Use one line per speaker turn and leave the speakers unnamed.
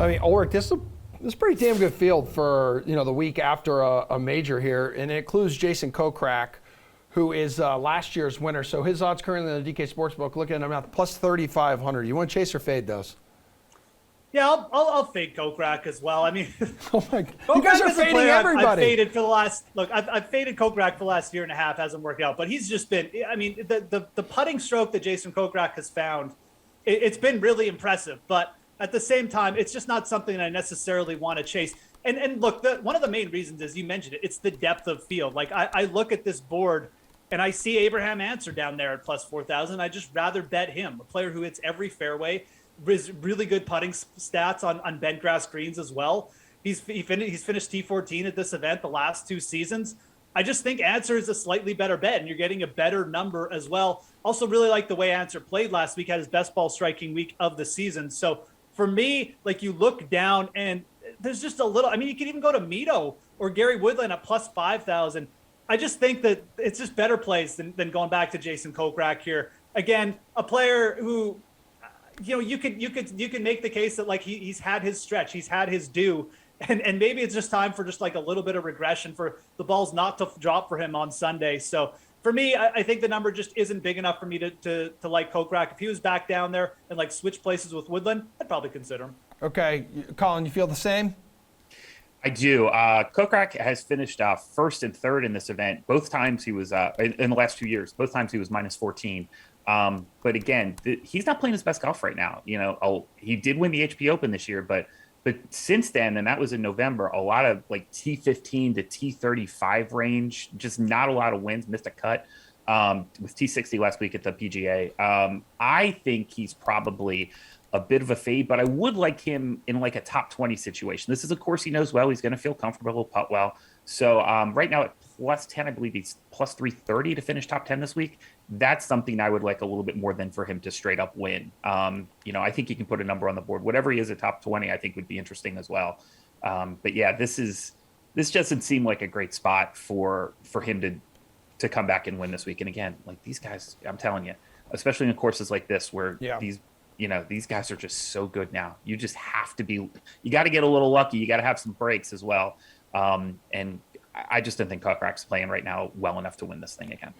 I mean, Ulrich, this is a pretty damn good field for the week after a major here, and it includes Jason Kokrak, who is last year's winner. So his odds currently in the DK Sportsbook, looking at him at plus 3,500. You want to chase or fade those?
Yeah, I'll fade Kokrak as well. I mean,
oh my, you guys are fading everybody.
I've faded for the last I've faded Kokrak for the last year and a half. Hasn't worked out, but he's just been. I mean, the putting stroke that Jason Kokrak has found, it's been really impressive. But at the same time, it's just not something that I necessarily want to chase. And look, one of the main reasons, as you mentioned it, it's the depth of field. Like I look at this board and I see Abraham Answer down there at plus 4,000. I just rather bet him, a player who hits every fairway. Really good putting stats on bent grass greens as well. He's finished T14 at this event the last 2 seasons. I just think Answer is a slightly better bet, and you're getting a better number as well. Also, really like the way Answer played last week, had his best ball striking week of the season. So for me, like, you look down and there's just a little. I mean, you can even go to Mito or Gary Woodland at plus 5,000. I just think that it's just better plays than going back to Jason Kokrak here. Again, a player who, you can make the case that like he's had his stretch, he's had his due, and maybe it's just time for just like a little bit of regression for the balls not to drop for him on Sunday. So for me, I think the number just isn't big enough for me to like Kokrak. If he was back down there and like switch places with Woodland, I'd probably consider him.
Okay, Collin, you feel the same?
I do. Kokrak has finished first and third in this event. Both times he was in the last 2 years. Both times he was minus 14. But again, he's not playing his best golf right now. He did win the HP Open this year, but since then, and that was in November, a lot of like T15 to T35 range, just not a lot of wins, missed a cut with T60 last week at the PGA. I think he's probably a bit of a fade, but I would like him in like a top 20 situation. This is a course he knows well. He's going to feel comfortable, putt well. So right now at plus 10, I believe he's plus 330 to finish top 10 this week. That's something I would like a little bit more than for him to straight up win. I think he can put a number on the board. Whatever he is at top 20, I think would be interesting as well. But yeah, this doesn't seem like a great spot for him to come back and win this week. And again, like these guys, I'm telling you, especially in courses like this where these guys are just so good now. You just have to you got to get a little lucky. You got to have some breaks as well. And I just don't think Kokrak's playing right now well enough to win this thing again.